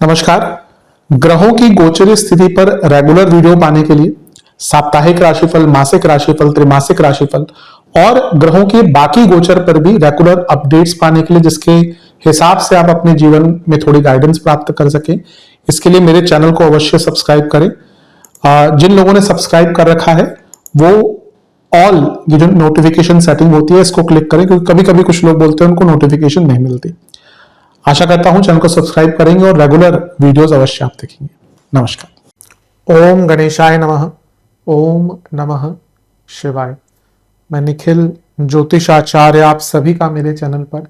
नमस्कार। ग्रहों की गोचरीय स्थिति पर रेगुलर वीडियो पाने के लिए साप्ताहिक राशिफल, मासिक राशिफल, त्रैमासिक राशिफल और ग्रहों के बाकी गोचर पर भी रेगुलर अपडेट्स पाने के लिए, जिसके हिसाब से आप अपने जीवन में थोड़ी गाइडेंस प्राप्त कर सके, इसके लिए मेरे चैनल को अवश्य सब्सक्राइब करें। जिन लोगों ने सब्सक्राइब कर रखा है वो ऑल ये जो नोटिफिकेशन सेटिंग होती है इसको क्लिक करें, क्योंकि कभी कभी कुछ लोग बोलते हैं उनको नोटिफिकेशन नहीं मिलती। आशा करता हूं चैनल को सब्सक्राइब करेंगे और रेगुलर वीडियोस अवश्य आप देखेंगे। नमस्कार। ओम गणेशाय नमः। ओम नमः शिवाय। मैं निखिल ज्योतिष आचार्य आप सभी का मेरे चैनल पर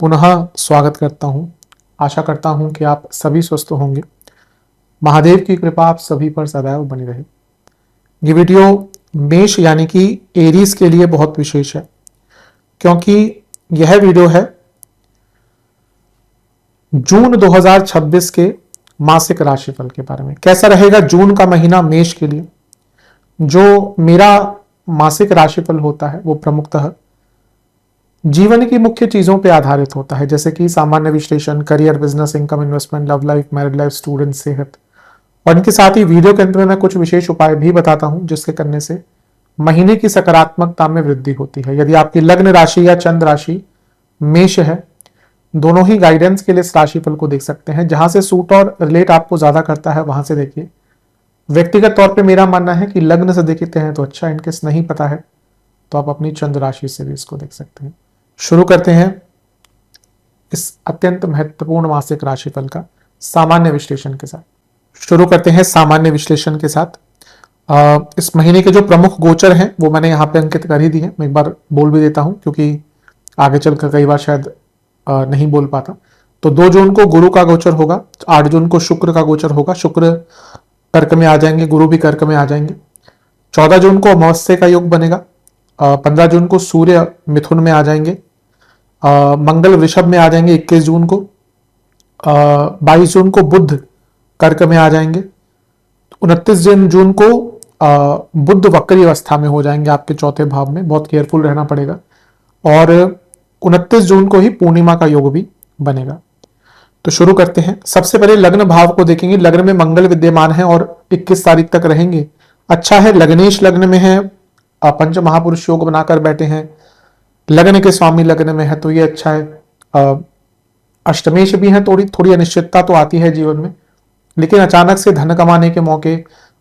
पुनः स्वागत करता हूं। आशा करता हूं कि आप सभी स्वस्थ होंगे। महादेव की कृपा आप सभी पर सदैव बनी रहे। ये वीडियो मेष यानी कि एरीज के लिए बहुत विशेष है, क्योंकि यह वीडियो है जून 2026 के मासिक राशिफल के बारे में। कैसा रहेगा जून का महीना मेष के लिए। जो मेरा मासिक राशिफल होता है वो प्रमुखतः जीवन की मुख्य चीजों पर आधारित होता है, जैसे कि सामान्य विश्लेषण, career, business, income, investment, love life, married life, student, सेहत, और इनके साथ ही वीडियो के अंत में मैं कुछ विशेष उपाय भी बताता हूं जिसके करने से महीने की सकारात्मकता में वृद्धि होती है। यदि आपकी लग्न राशि या चंद्र राशि मेष है, दोनों ही गाइडेंस के लिए इस राशिफल को देख सकते हैं। जहां से सूट और रिलेट आपको ज्यादा करता है वहां से देखिए। व्यक्तिगत तौर पे मेरा मानना है कि लग्न से देखते हैं तो अच्छा, इनकेस नहीं पता है तो आप अपनी चंद्र राशि से भी इसको देख सकते हैं। शुरू करते हैं इस अत्यंत महत्वपूर्ण मासिक राशिफल का सामान्य विश्लेषण के साथ। इस महीने के जो प्रमुख गोचर हैं वो मैंने यहाँ पे अंकित कर ही दी है। मैं एक बार बोल भी देता हूं क्योंकि आगे चलकर कई बार शायद नहीं बोल पाता। तो 2 जून को गुरु का गोचर होगा, 8 जून को शुक्र का गोचर होगा। शुक्र कर्क में आ जाएंगे, गुरु भी कर्क में आ जाएंगे। 14 जून को अमावस्या का योग बनेगा। 15 जून को सूर्य मिथुन में आ जाएंगे। मंगल वृषभ में आ जाएंगे 21 जून को। 22 जून को बुध कर्क में आ जाएंगे। 29 जून को बुध वक्री अवस्था में हो जाएंगे आपके चौथे भाव में, बहुत केयरफुल रहना पड़ेगा। और 29 जून को ही पूर्णिमा का योग भी बनेगा। तो शुरू करते हैं। सबसे पहले लग्न भाव को देखेंगे। लग्न में मंगल विद्यमान है और 21 तारीख तक रहेंगे। अच्छा है, लग्नेश लग्न में है, पंच महापुरुष योग बनाकर बैठे हैं। लग्न के स्वामी लग्न में है तो ये अच्छा है। अष्टमेश भी है, थोड़ी अनिश्चितता तो आती है जीवन में, लेकिन अचानक से धन कमाने के मौके,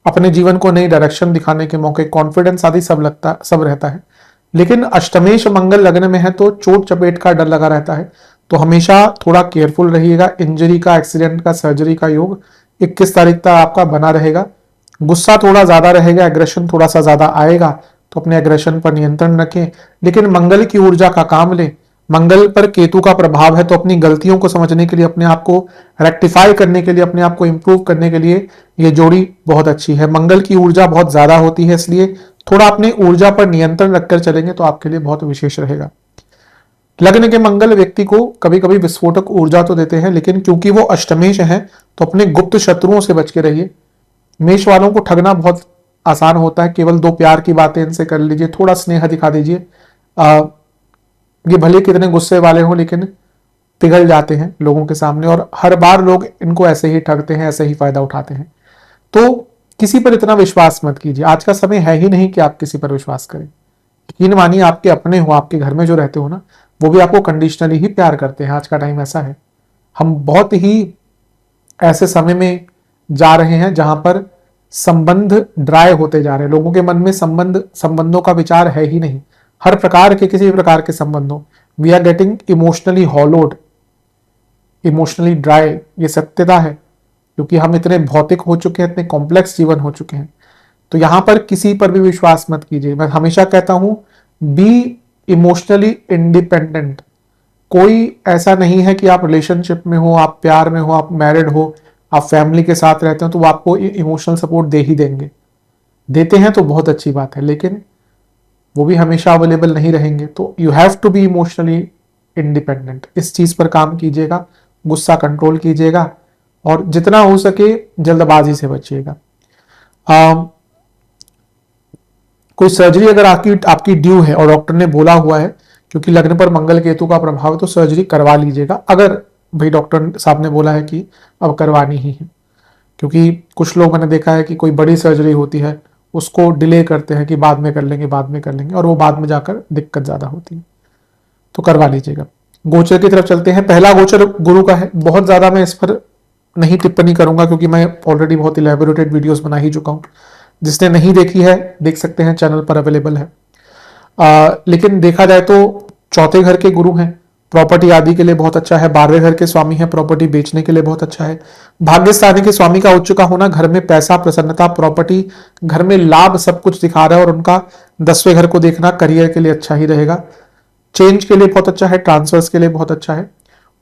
अपने जीवन को नई डायरेक्शन दिखाने के मौके, कॉन्फिडेंस आदि सब रहता है। लेकिन अष्टमेश मंगल लग्न में है तो चोट चपेट का डर लगा रहता है, तो हमेशा थोड़ा केयरफुल रहिएगा। इंजरी का, एक्सीडेंट का, सर्जरी का योग 21 तारीख तक आपका बना रहेगा। गुस्सा थोड़ा ज्यादा रहेगा, एग्रेशन थोड़ा सा ज्यादा आएगा, तो अपने एग्रेशन पर नियंत्रण रखें। लेकिन मंगल की ऊर्जा का काम लें। मंगल पर केतु का प्रभाव है, तो अपनी गलतियों को समझने के लिए, अपने आप को रेक्टिफाई करने के लिए, अपने आप को इंप्रूव करने के लिए ये जोड़ी बहुत अच्छी है। मंगल की ऊर्जा बहुत ज्यादा होती है, इसलिए थोड़ा अपनी ऊर्जा पर नियंत्रण रखकर चलेंगे तो आपके लिए बहुत विशेष रहेगा। लग्न के मंगल व्यक्ति को कभी कभी विस्फोटक ऊर्जा तो देते हैं, लेकिन क्योंकि वो अष्टमेश है तो अपने गुप्त शत्रुओं से बच के रहिए। मेष वालों को ठगना बहुत आसान होता है, केवल 2 प्यार की बातें इनसे कर लीजिए, थोड़ा स्नेह दिखा दीजिए। ये भले कितने गुस्से वाले हों लेकिन पिघल जाते हैं लोगों के सामने, और हर बार लोग इनको ऐसे ही ठगते हैं, ऐसे ही फायदा उठाते हैं। तो किसी पर इतना विश्वास मत कीजिए। आज का समय है ही नहीं कि आप किसी पर विश्वास करें। यकीन मानिए, आपके अपने हो, आपके घर में जो रहते हो ना, वो भी आपको कंडीशनली ही प्यार करते हैं। आज का टाइम ऐसा है। हम बहुत ही ऐसे समय में जा रहे हैं जहां पर संबंध ड्राई होते जा रहे हैं। लोगों के मन में संबंधों का विचार है ही नहीं। हर प्रकार के, किसी भी प्रकार के संबंधों, we are getting emotionally hollowed, emotionally dry. ये सत्यता है, क्योंकि हम इतने भौतिक हो चुके हैं, इतने कॉम्प्लेक्स जीवन हो चुके हैं। तो यहां पर किसी पर भी विश्वास मत कीजिए। मैं हमेशा कहता हूं, बी इमोशनली इंडिपेंडेंट। कोई ऐसा नहीं है कि आप रिलेशनशिप में हो, आप प्यार में हो, आप मैरिड हो, आप फैमिली के साथ रहते हो तो वो आपको इमोशनल सपोर्ट दे ही देंगे। देते हैं तो बहुत अच्छी बात है, लेकिन वो भी हमेशा अवेलेबल नहीं रहेंगे। तो you have to be emotionally independent. इस चीज पर काम कीजिएगा, गुस्सा कंट्रोल कीजिएगा और जितना हो सके जल्दबाजी से बचिएगा। कोई सर्जरी अगर आपकी ड्यू है और डॉक्टर ने बोला हुआ है, क्योंकि लग्न पर मंगल केतु का प्रभाव है, तो सर्जरी करवा लीजिएगा। अगर भाई डॉक्टर साहब ने बोला है कि अब करवानी ही है। क्योंकि कुछ लोग मैंने देखा है कि कोई बड़ी सर्जरी होती है उसको डिले करते हैं कि बाद में कर लेंगे, बाद में कर लेंगे, और वो बाद में जाकर दिक्कत ज़्यादा होती है। तो करवा लीजिएगा। गोचर की तरफ चलते हैं। पहला गोचर गुरु का है। बहुत ज़्यादा मैं इस पर नहीं टिप्पणी करूंगा क्योंकि मैं ऑलरेडी बहुत इलेबोरेटेड वीडियोस बना ही चुका हूं। जिसने नहीं देखी है देख सकते हैं, चैनल पर अवेलेबल है। लेकिन देखा जाए तो चौथे घर के गुरु हैं, प्रॉपर्टी आदि के लिए बहुत अच्छा है। 12वें घर के स्वामी है, प्रॉपर्टी बेचने के लिए बहुत अच्छा है। भाग्यस्थानी के स्वामी का उच्च का होना घर में पैसा, प्रसन्नता, प्रॉपर्टी, घर में लाभ सब कुछ दिखा रहा है। और उनका 10वें घर को देखना करियर के लिए अच्छा ही रहेगा। चेंज के लिए बहुत अच्छा है, ट्रांसफर्स के लिए बहुत अच्छा है।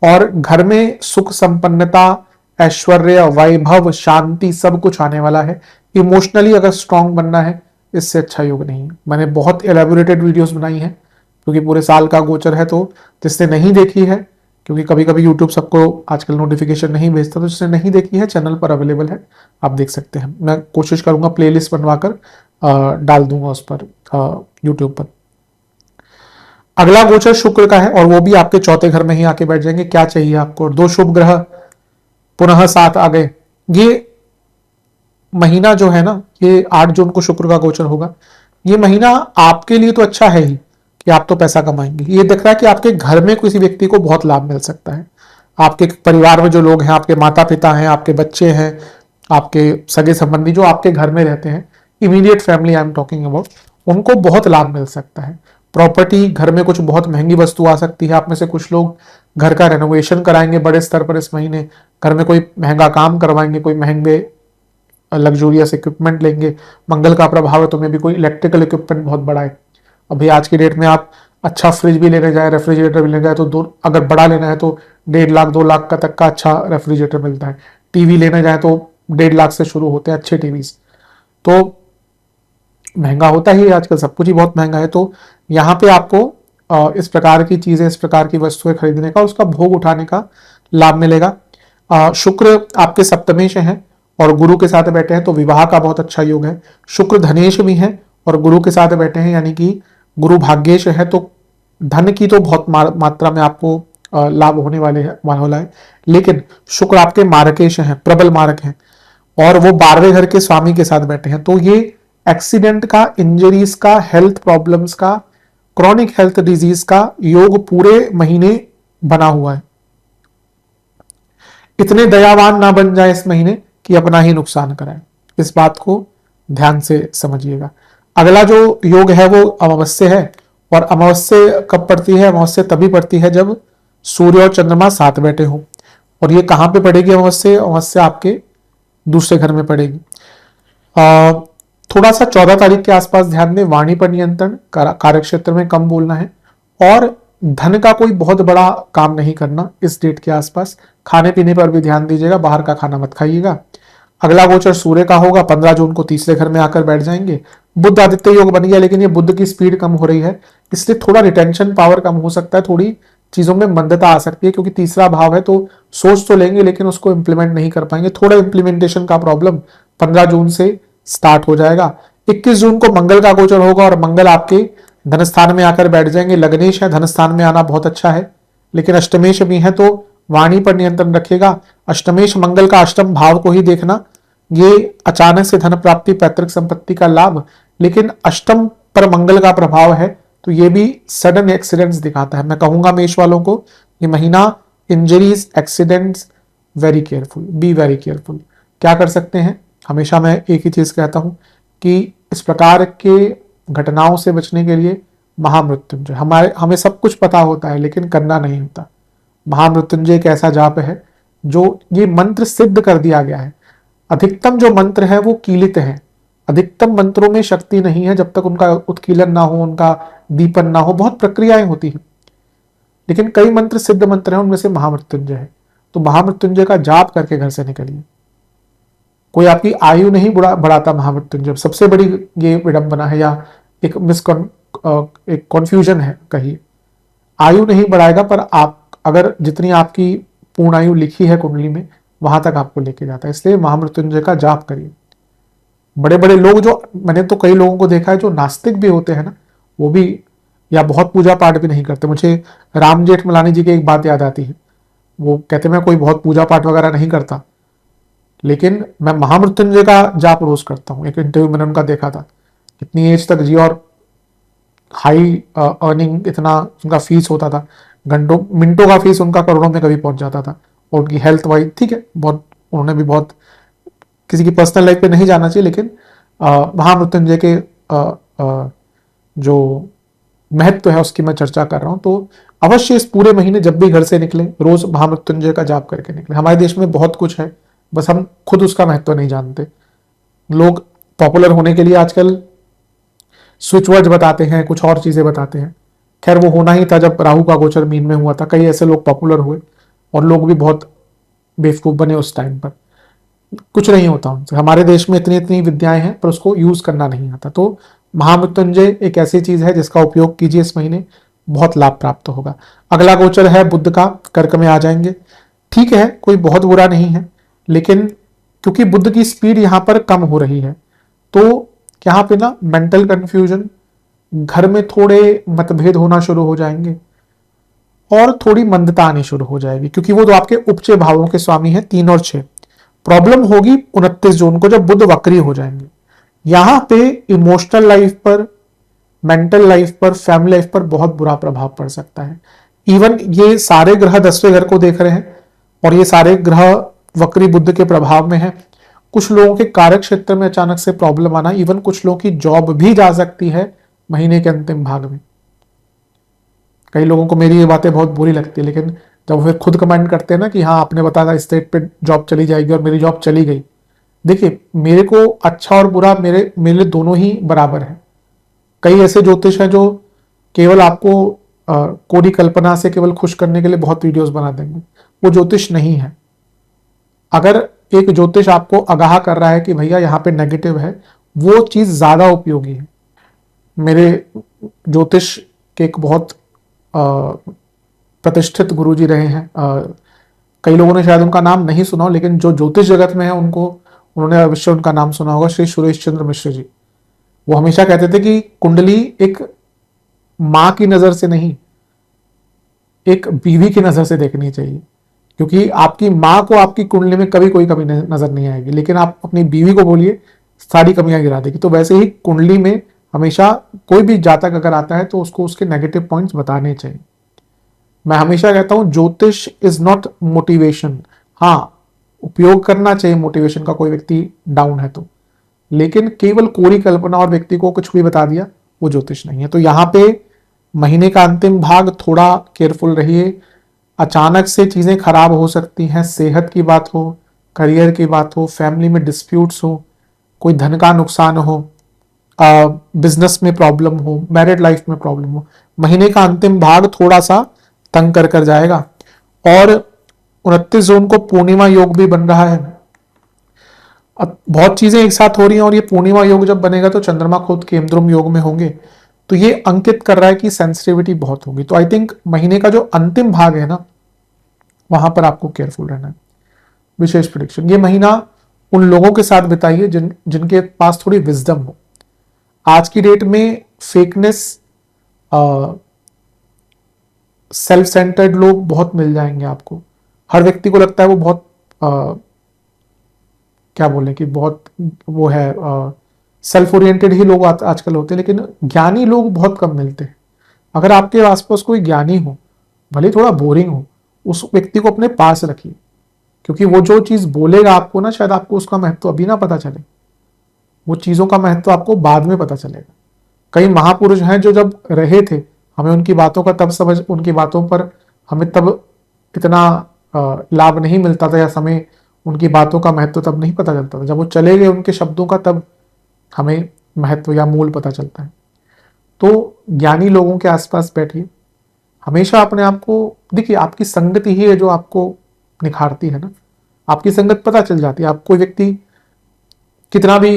और घर में सुख, संपन्नता, ऐश्वर्य, वैभव, शांति सब कुछ आने वाला है। इमोशनली अगर स्ट्रांग बनना है इससे अच्छा योग नहीं है। मैंने बहुत एलेबोरेटेड वीडियोस बनाई हैं क्योंकि पूरे साल का गोचर है। तो जिसने नहीं देखी है, क्योंकि कभी कभी यूट्यूब सबको आजकल नोटिफिकेशन नहीं भेजता, तो जिसने नहीं देखी है चैनल पर अवेलेबल है, आप देख सकते हैं। मैं कोशिश करूंगा प्लेलिस्ट बनवाकर डाल दूंगा उस पर यूट्यूब पर। अगला गोचर शुक्र का है और वो भी आपके चौथे घर में ही आके बैठ जाएंगे। क्या चाहिए आपको? 2 शुभ ग्रह पुनः साथ आ गए। ये महीना जो है ना, ये 8 जून को शुक्र का गोचर होगा। ये महीना आपके लिए तो अच्छा है ही कि आप तो पैसा कमाएंगे। ये दिख रहा है कि आपके घर में किसी व्यक्ति को बहुत लाभ मिल सकता है। आपके परिवार में जो लोग हैं, आपके माता पिता हैं, आपके बच्चे हैं, आपके सगे संबंधी जो आपके घर में रहते हैं, immediate family I am talking about, उनको बहुत लाभ मिल सकता है। प्रॉपर्टी, घर में कुछ बहुत महंगी वस्तु आ सकती है। आप में से कुछ लोग घर का रेनोवेशन कराएंगे बड़े स्तर पर इस महीने। घर में कोई महंगा काम करवाएंगे, कोई महंगे लग्जूरियस इक्विपमेंट लेंगे। मंगल का प्रभाव है तो में भी कोई इलेक्ट्रिकल इक्विपमेंट बहुत बड़ा है। अभी आज की डेट में आप अच्छा फ्रिज भी लेने जाए, रेफ्रिजरेटर भी लेने जाए, तो अगर बड़ा लेना है तो 1.5 लाख 2 लाख का तक का अच्छा रेफ्रिजरेटर मिलता है। टीवी लेने जाए तो 1.5 लाख से शुरू होते हैं अच्छे टीवी। तो महंगा होता ही है, आजकल सब कुछ ही बहुत महंगा है। तो यहाँ पे आपको इस प्रकार की चीजें, इस प्रकार की वस्तुएं खरीदने का, उसका भोग उठाने का लाभ मिलेगा। शुक्र आपके सप्तमेश हैं और गुरु के साथ बैठे हैं तो विवाह का बहुत अच्छा योग है। शुक्र धनेश भी है और गुरु के साथ बैठे हैं, यानी कि गुरु भाग्येश है। तो धन की तो बहुत मात्रा में आपको लाभ होने वाला है। लेकिन शुक्र आपके मारकेश हैं, प्रबल मारक हैं, और वो 12वें घर के स्वामी के साथ बैठे हैं। तो ये एक्सीडेंट का, इंजरीज का, हेल्थ प्रॉब्लम्स का, क्रॉनिक हेल्थ डिजीज का योग पूरे महीने बना हुआ है। इतने दयावान ना बन जाए इस महीने कि अपना ही नुकसान कराए। इस बात को ध्यान से समझिएगा। अगला जो योग है वो अमावस्या है। और अमावस्या कब पड़ती है? अमावस्या तभी पड़ती है जब सूर्य और चंद्रमा साथ बैठे हो। और ये कहां पे पड़ेगी अमावस्या? अमावस्या आपके दूसरे घर में पड़ेगी। थोड़ा सा 14 तारीख के आसपास ध्यान दें, वाणी पर नियंत्रण, कार्यक्षेत्र में कम बोलना है, और धन का कोई बहुत बड़ा काम नहीं करना इस डेट के आसपास। खाने पीने पर भी ध्यान दीजिएगा, बाहर का खाना मत खाइएगा। अगला गोचर सूर्य का होगा, 15 जून को तीसरे घर में आकर बैठ जाएंगे। बुध आदित्य योग बन गया, लेकिन ये बुध की स्पीड कम हो रही है, इसलिए थोड़ा रिटेंशन पावर कम हो सकता है, थोड़ी चीजों में मंदता आ सकती है। क्योंकि तीसरा भाव है तो सोच तो लेंगे लेकिन उसको इंप्लीमेंट नहीं कर पाएंगे। थोड़ा इंप्लीमेंटेशन का प्रॉब्लम 15 जून से स्टार्ट हो जाएगा। 21 जून को मंगल का गोचर होगा और मंगल आपके धन स्थान में आकर बैठ जाएंगे। लग्नेश है, धन स्थान में आना बहुत अच्छा है, लेकिन अष्टमेश भी है तो वाणी पर नियंत्रण रखेगा। अष्टमेश मंगल का अष्टम भाव को ही देखना। ये अचानक से धन प्राप्ति, पैतृक संपत्ति का लाभ, लेकिन अष्टम पर मंगल का प्रभाव है तो ये भी सडन एक्सीडेंट्स दिखाता है। मैं कहूंगा मेष वालों को ये महीना injuries, accidents, very careful, be very careful. क्या कर सकते हैं? हमेशा मैं एक ही चीज कहता हूं कि इस प्रकार के घटनाओं से बचने के लिए महामृत्युंजय, हमें सब कुछ पता होता है लेकिन करना नहीं होता। महामृत्युंजय एक ऐसा जाप है जो ये मंत्र सिद्ध कर दिया गया है। अधिकतम जो मंत्र है वो कीलित है। अधिकतम मंत्रों में शक्ति नहीं है जब तक उनका उत्कीलन ना हो, उनका दीपन ना हो। बहुत प्रक्रियाएं होती हैं, लेकिन कई मंत्र सिद्ध मंत्र हैं, उनमें से महामृत्युंजय है। तो महामृत्युंजय का जाप करके घर से निकलिए। कोई आपकी आयु नहीं बढ़ाता महामृत्युंजय, सबसे बड़ी ये विडंबना है या एक एक कॉन्फ्यूजन है कहिए। आयु नहीं बढ़ाएगा, पर आप अगर जितनी आपकी पूर्ण आयु लिखी है कुंडली में वहां तक आपको लेके जाता है। इसलिए महामृत्युंजय का जाप करिए। बड़े बड़े लोग, जो मैंने तो कई लोगों को देखा है जो नास्तिक भी होते हैं ना, वो भी या बहुत पूजा पाठ भी नहीं करते। मुझे राम जेठमलानी जी की एक बात याद आती है। वो कहते मैं कोई बहुत पूजा पाठ वगैरह नहीं करता, लेकिन मैं महामृत्युंजय का जाप रोज करता हूँ। एक इंटरव्यू मैंने उनका देखा था, कितनी एज तक जिए और हाई अर्निंग, इतना उनका फीस होता था, घंटों मिनटों का फीस उनका करोड़ों में कभी पहुंच जाता था। और उनकी हेल्थ वाइज ठीक है, बहुत उन्होंने भी बहुत, किसी की पर्सनल लाइफ पे नहीं जाना चाहिए, लेकिन महामृत्युंजय के जो महत्व है उसकी मैं चर्चा कर रहा हूं। तो अवश्य इस पूरे महीने जब भी घर से निकले रोज महामृत्युंजय का जाप करके निकले। हमारे देश में बहुत कुछ है, बस हम खुद उसका महत्व नहीं जानते। लोग पॉपुलर होने के लिए आजकल स्विच वर्ड बताते हैं, कुछ और चीजें बताते हैं। खैर वो होना ही था जब राहु का गोचर मीन में हुआ था, कई ऐसे लोग पॉपुलर हुए और लोग भी बहुत बेवकूफ बने उस टाइम पर। कुछ नहीं होता उनसे। हमारे देश में इतनी इतनी विद्याएं हैं पर उसको यूज करना नहीं आता। तो महामृत्युंजय एक ऐसी चीज है जिसका उपयोग कीजिए इस महीने, बहुत लाभ प्राप्त होगा। अगला गोचर है बुध का, कर्क में आ जाएंगे। ठीक है, कोई बहुत बुरा नहीं है, लेकिन क्योंकि बुध की स्पीड यहां पर कम हो रही है, तो यहाँ पे ना मेंटल कंफ्यूजन, घर में थोड़े मतभेद होना शुरू हो जाएंगे और थोड़ी मंदता आनी शुरू हो जाएगी, क्योंकि वो तो आपके उपचय भावों के स्वामी हैं 3 और 6। प्रॉब्लम होगी 29 जून को जब बुध वक्री हो जाएंगे। यहां पे इमोशनल लाइफ पर, मेंटल लाइफ पर, फैमिली लाइफ पर बहुत बुरा प्रभाव पड़ सकता है। इवन ये सारे ग्रह 10वें घर को देख रहे हैं और ये सारे ग्रह वक्री बुध के प्रभाव में है। कुछ लोगों के कार्य क्षेत्र में अचानक से प्रॉब्लम आना, इवन कुछ लोगों की जॉब भी जा सकती है महीने के अंतिम भाग में। कई लोगों को मेरी ये बातें बहुत बुरी लगती है, लेकिन जब वे खुद कमेंट करते हैं ना कि हाँ आपने बताया था स्टेट पे जॉब चली जाएगी और मेरी जॉब चली गई। देखिए, मेरे को अच्छा और बुरा मेरे मेरे लिए दोनों ही बराबर है। कई ऐसे ज्योतिष हैं जो केवल आपको कोरी कल्पना से केवल खुश करने के लिए बहुत वीडियोस बना देंगे, वो ज्योतिष नहीं है। अगर एक ज्योतिष आपको आगाह कर रहा है कि भैया यहाँ पे नेगेटिव है, वो चीज ज्यादा उपयोगी है। मेरे ज्योतिष के एक बहुत प्रतिष्ठित गुरुजी रहे हैं, कई लोगों ने शायद उनका नाम नहीं सुना हो, लेकिन जो ज्योतिष जगत में है उनको, उन्होंने अवश्य उनका नाम सुना होगा, श्री सुरेश चंद्र मिश्र जी। वो हमेशा कहते थे कि कुंडली एक मां की नजर से नहीं, एक बीवी की नजर से देखनी चाहिए, क्योंकि आपकी मां को आपकी कुंडली में कभी कोई कमी नजर नहीं आएगी, लेकिन आप अपनी बीवी को बोलिए सारी कमियां गिरा देगी। तो वैसे ही कुंडली में हमेशा कोई भी जातक अगर आता है तो उसको उसके नेगेटिव पॉइंट्स बताने चाहिए। मैं हमेशा कहता हूं ज्योतिष इज नॉट मोटिवेशन। हाँ, उपयोग करना चाहिए मोटिवेशन का, कोई व्यक्ति डाउन है तो, लेकिन केवल कोरी कल्पना और व्यक्ति को कुछ भी बता दिया वो ज्योतिष नहीं है। तो यहाँ पे महीने का अंतिम भाग थोड़ा केयरफुल रहिए। अचानक से चीजें खराब हो सकती हैं, सेहत की बात हो, करियर की बात हो, फैमिली में डिस्प्यूट्स हो, कोई धन का नुकसान हो, बिजनेस में प्रॉब्लम हो, मैरिड लाइफ में प्रॉब्लम हो। महीने का अंतिम भाग थोड़ा सा तंग कर जाएगा। और 29 जून को पूर्णिमा योग भी बन रहा है। अब बहुत चीजें एक साथ हो रही हैं और ये पूर्णिमा योग जब बनेगा तो चंद्रमा खुद केमद्रुम योग में होंगे, तो ये अंकित कर रहा है कि सेंसिटिविटी बहुत होगी। तो आई थिंक महीने का जो अंतिम भाग है ना, वहां पर आपको केयरफुल रहना है। विशेष प्रेडिक्शन, ये महीना उन लोगों के साथ बिताइए जिनके पास थोड़ी विजडम हो। आज की डेट में फेकनेस, सेल्फ सेंटर्ड लोग बहुत मिल जाएंगे आपको। हर व्यक्ति को लगता है वो बहुत क्या बोले कि बहुत वो है, सेल्फ ओरिएंटेड ही लोग आजकल होते हैं, लेकिन ज्ञानी लोग बहुत कम मिलते हैं। अगर आपके आसपास कोई ज्ञानी हो, भले थोड़ा बोरिंग हो, उस व्यक्ति को अपने पास रखिए, क्योंकि वो जो चीज बोलेगा आपको ना, शायद आपको उसका महत्व अभी ना पता चले, वो चीजों का महत्व आपको बाद में पता चलेगा। कई महापुरुष हैं जो जब रहे थे, हमें उनकी बातों का तब समझ, उनकी बातों पर हमें तब इतना लाभ नहीं मिलता था, या हमें उनकी बातों का महत्व तब नहीं पता चलता था। जब वो चले गए उनके शब्दों का, तब हमें महत्व या मूल पता चलता है। तो ज्ञानी लोगों के आसपास बैठिए। हमेशा अपने आप को देखिए, आपकी संगति ही है जो आपको निखारती है ना। आपकी संगत पता चल जाती है। आप कोई व्यक्ति कितना भी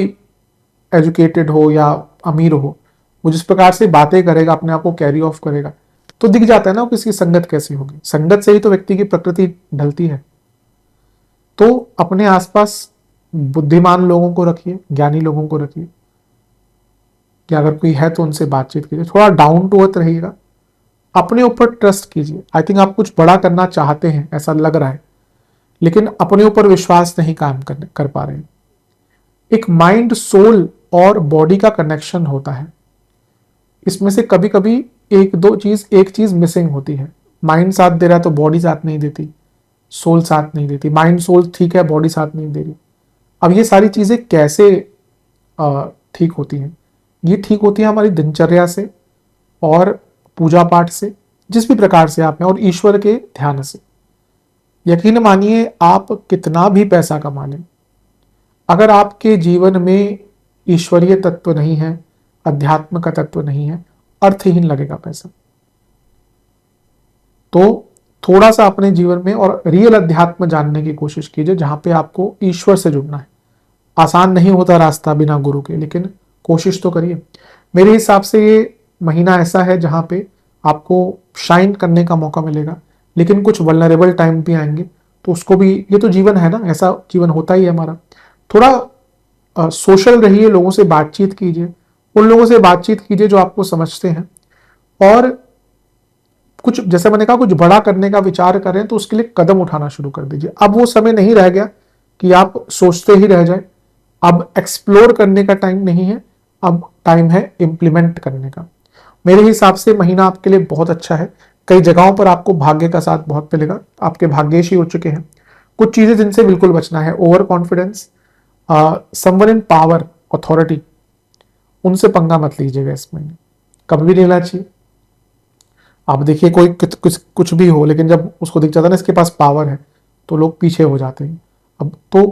एजुकेटेड हो या अमीर हो, वो जिस प्रकार से बातें करेगा, अपने आप को कैरी ऑफ करेगा, तो दिख जाता है ना किसकी संगत कैसी होगी। संगत से ही तो व्यक्ति की प्रकृति ढलती है। तो अपने आसपास बुद्धिमान लोगों को रखिए, ज्ञानी लोगों को रखिए, कि अगर कोई है तो उनसे बातचीत कीजिए। थोड़ा डाउन टू अर्थ रहिएगा, अपने ऊपर ट्रस्ट कीजिए। आई थिंक आप कुछ बड़ा करना चाहते हैं ऐसा लग रहा है, लेकिन अपने ऊपर विश्वास नहीं काम कर पा रहे हैं। एक माइंड, सोल और बॉडी का कनेक्शन होता है। इसमें से कभी कभी एक चीज मिसिंग होती है। माइंड साथ दे रहा है तो बॉडी साथ नहीं देती, सोल साथ नहीं देती। माइंड सोल ठीक है, बॉडी साथ नहीं दे रही। अब ये सारी चीजें कैसे ठीक होती हैं? ये ठीक होती है हमारी दिनचर्या से और पूजा पाठ से, जिस भी प्रकार से आप हैं, और ईश्वर के ध्यान से। यकीन मानिए, आप कितना भी पैसा कमा लें, अगर आपके जीवन में ईश्वरीय तत्व नहीं है, अध्यात्म का तत्व नहीं है, अर्थहीन लगेगा पैसा। तो थोड़ा सा अपने जीवन में और रियल अध्यात्म जानने की कोशिश कीजिए, जहां पे आपको ईश्वर से जुड़ना है। आसान नहीं होता रास्ता बिना गुरु के, लेकिन कोशिश तो करिए। मेरे हिसाब से ये महीना ऐसा है जहां पे आपको शाइन करने का मौका मिलेगा, लेकिन कुछ वल्नरेबल टाइम भी आएंगे, तो उसको भी, ये तो जीवन है ना, ऐसा जीवन होता ही है हमारा। थोड़ा सोशल रहिए, लोगों से बातचीत कीजिए, उन लोगों से बातचीत कीजिए जो आपको समझते हैं, और कुछ, जैसे मैंने कहा, कुछ बड़ा करने का विचार करें तो उसके लिए कदम उठाना शुरू कर दीजिए। अब वो समय नहीं रह गया कि आप सोचते ही रह जाए। अब एक्सप्लोर करने का टाइम नहीं है, अब टाइम है इम्प्लीमेंट करने का। मेरे हिसाब से महीना आपके लिए बहुत अच्छा है। कई जगहों पर आपको भाग्य का साथ बहुत मिलेगा, आपके भाग्यशी हो चुके हैं। कुछ चीजें जिनसे बिल्कुल बचना है, over confidence, someone in power, authority, उनसे पंगा मत लीजिएगा इस महीने, कभी भी नहीं लेना चाहिए। आप देखिए, कोई कुछ भी हो, लेकिन जब उसको दिख जाता है ना इसके पास पावर है, तो लोग पीछे हो जाते हैं। अब तो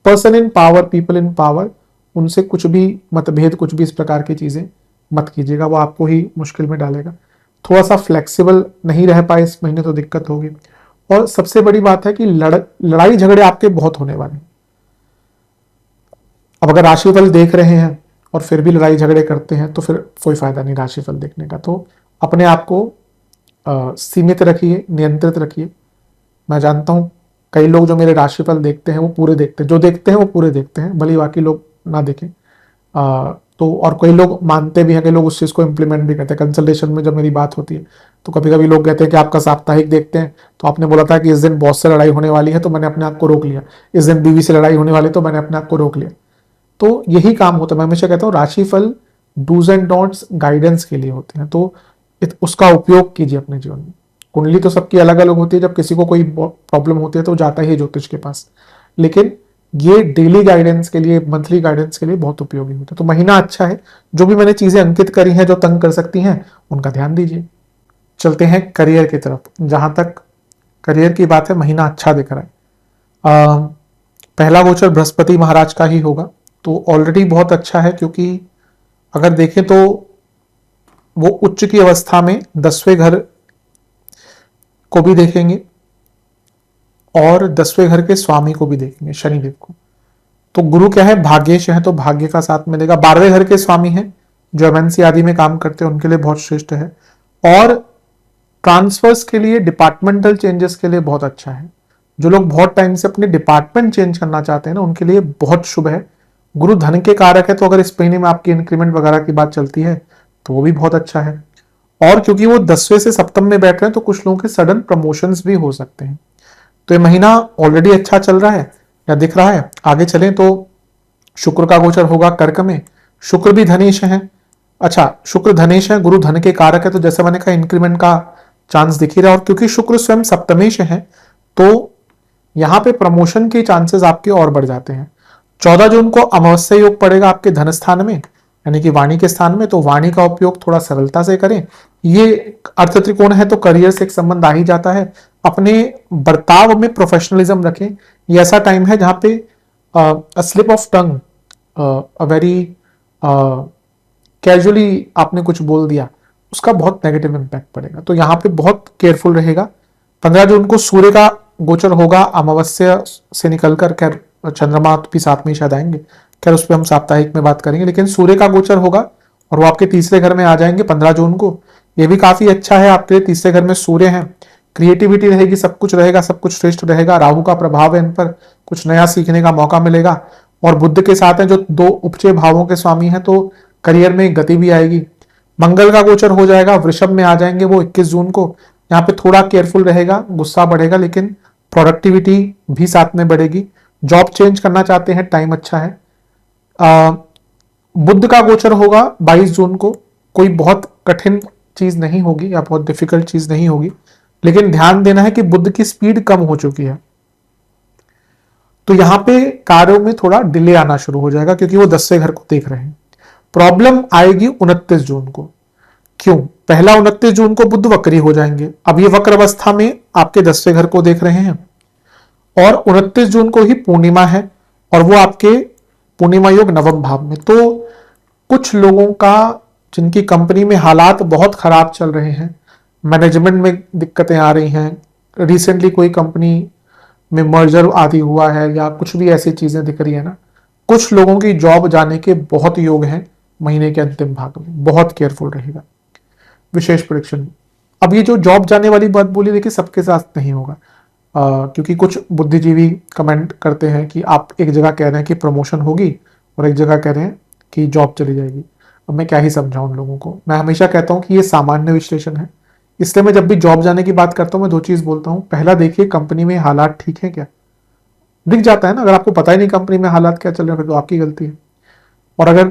person in power, people in power, उनसे कुछ भी मतभेद, कुछ भी इस प्रकार की चीजें मत कीजिएगा, वो आपको ही मुश्किल में डालेगा। थोड़ा सा फ्लेक्सिबल नहीं रह पाए इस महीने तो दिक्कत होगी। और सबसे बड़ी बात है कि लड़ाई झगड़े आपके बहुत होने वाले हैं। अब अगर राशिफल देख रहे हैं और फिर भी लड़ाई झगड़े करते हैं तो फिर कोई फायदा नहीं राशिफल देखने का। तो अपने आप को सीमित रखिए, नियंत्रित रखिए। मैं जानता हूं कई लोग जो मेरे राशिफल देखते हैं वो पूरे देखते हैं, जो देखते हैं वो पूरे देखते हैं, भले बाकी लोग ना देखें। तो और कई लोग मानते भी हैं, कई लोग उस चीज़ को इम्प्लीमेंट भी करते हैं। कंसल्टेशन में जब मेरी बात होती है तो कभी कभी लोग कहते हैं कि आपका साप्ताहिक देखते हैं, तो आपने बोला था कि इस दिन बॉस से लड़ाई होने वाली है तो मैंने अपने आप को रोक लिया, इस दिन बीवी से लड़ाई होने वाली तो मैंने अपने आप को रोक लिया। तो यही काम होता है। मैं हमेशा कहता हूँ राशिफल डूज एंड डोंट्स गाइडेंस के लिए होते हैं, तो उसका उपयोग कीजिए अपने जीवन में। कुंडली तो सबकी अलग अलग होती है, जब किसी को कोई प्रॉब्लम होती है तो जाता ही है ज्योतिष के पास, लेकिन ये डेली गाइडेंस के लिए, मंथली गाइडेंस के लिए बहुत उपयोगी होता है। तो महीना अच्छा है। जो भी मैंने चीजें अंकित करी हैं जो तंग कर सकती हैं, उनका ध्यान दीजिए। चलते हैं करियर की तरफ। जहां तक करियर की बात है, महीना अच्छा दिख रहा है। पहला गोचर बृहस्पति महाराज का ही होगा, तो ऑलरेडी बहुत अच्छा है, क्योंकि अगर देखें तो वो उच्च की अवस्था में 10वें घर को भी देखेंगे और 10वें घर के स्वामी को भी देखेंगे, शनिदेव को। तो गुरु क्या है, भाग्येश है, तो भाग्य का साथ मिलेगा। 12वें घर के स्वामी हैं, जो एमएनसी आदि में काम करते हैं, उनके लिए बहुत श्रेष्ठ है। और ट्रांसफर्स के लिए, डिपार्टमेंटल चेंजेस के लिए बहुत अच्छा है। जो लोग बहुत टाइम से अपने डिपार्टमेंट चेंज करना चाहते हैं ना, उनके लिए बहुत शुभ है। गुरु धन के कारक है, तो अगर इस महीने में आपकी इंक्रीमेंट वगैरह की बात चलती है तो वो भी बहुत अच्छा है। और क्योंकि वो 10वें से सप्तम में बैठ रहे हैं, तो कुछ लोगों के सडन प्रमोशंस भी हो सकते हैं। तो ये महीना ऑलरेडी अच्छा चल रहा है या दिख रहा है। आगे चलें तो शुक्र का गोचर होगा कर्क में। शुक्र भी धनेश है। अच्छा, शुक्र धनेश है, गुरु धन के कारक है, तो जैसे मैंने कहा इंक्रीमेंट का चांस दिख ही रहा है। और क्योंकि शुक्र स्वयं सप्तमेश है, तो यहां पे प्रमोशन के चांसेस आपके और बढ़ जाते हैं। 14 जून को अमावस्या योग पड़ेगा आपके धन स्थान में, यानी कि वाणी के स्थान में, तो वाणी का उपयोग थोड़ा सरलता से करें। ये अर्थ त्रिकोण है, तो करियर से एक संबंध आ ही जाता है। अपने बर्ताव में प्रोफेशनलिज्म रखें। ये ऐसा टाइम है जहां pay slip of tongue, a very casually आपने कुछ बोल दिया, उसका बहुत नेगेटिव इंपैक्ट पड़ेगा, तो यहाँ पे बहुत केयरफुल रहेगा। 15 जून को सूर्य का गोचर होगा अमावस्या से निकलकर, खैर चंद्रमा भी साथ में शायद आएंगे, खैर उस पर हम साप्ताहिक में बात करेंगे, लेकिन सूर्य का गोचर होगा और वो आपके तीसरे घर में आ जाएंगे 15 जून को। ये भी काफी अच्छा है आपके लिए, तीसरे घर में सूर्य है, क्रिएटिविटी रहेगी, सब कुछ रहेगा, सब कुछ श्रेष्ठ रहेगा। राहु का प्रभाव है इन पर, कुछ नया सीखने का मौका मिलेगा। और बुद्ध के साथ है जो 2 उपचय भावों के स्वामी हैं, तो करियर में गति भी आएगी। मंगल का गोचर हो जाएगा, वृषभ में आ जाएंगे वो 21 जून को। यहाँ पे थोड़ा केयरफुल रहेगा, गुस्सा बढ़ेगा, लेकिन प्रोडक्टिविटी भी साथ में बढ़ेगी। जॉब चेंज करना चाहते हैं, टाइम अच्छा है। बुध का गोचर होगा 22 जून को। कोई बहुत कठिन चीज नहीं होगी या बहुत डिफिकल्ट चीज नहीं होगी, लेकिन ध्यान देना है कि बुध की स्पीड कम हो चुकी है, तो यहां पे कार्यों में थोड़ा डिले आना शुरू हो जाएगा क्योंकि वो 10वें घर को देख रहे हैं। प्रॉब्लम आएगी 29 जून को। क्यों? पहला 29 जून को बुध वक्री हो जाएंगे। अब ये वक्र अवस्था में आपके 10वें घर को देख रहे हैं, और 29 जून को ही पूर्णिमा है, और वो आपके पूर्णिमा योग नवम भाव में। तो कुछ लोगों का, जिनकी कंपनी में हालात बहुत खराब चल रहे हैं, मैनेजमेंट में दिक्कतें आ रही हैं, रिसेंटली कोई कंपनी में मर्जर आदि हुआ है या कुछ भी ऐसी चीजें दिख रही है ना, कुछ लोगों की जॉब जाने के बहुत योग हैं महीने के अंतिम भाग में। बहुत केयरफुल रहेगा। विशेष प्रेडिक्शन। अब ये जो जॉब जाने वाली बात बोली, देखिए सबके साथ नहीं होगा, क्योंकि कुछ बुद्धिजीवी कमेंट करते हैं कि आप एक जगह कह रहे हैं कि प्रमोशन होगी और एक जगह कह रहे हैं कि जॉब चली जाएगी। अब मैं क्या ही समझाऊं उन लोगों को। मैं हमेशा कहता हूं कि ये सामान्य विश्लेषण है, इसलिए मैं जब भी जॉब जाने की बात करता हूं मैं दो चीज बोलता हूं। पहला, देखिए कंपनी में हालात ठीक है क्या, दिख जाता है ना। अगर आपको पता ही नहीं कंपनी में हालात क्या चल रहे हैं, तो आपकी गलती है। और अगर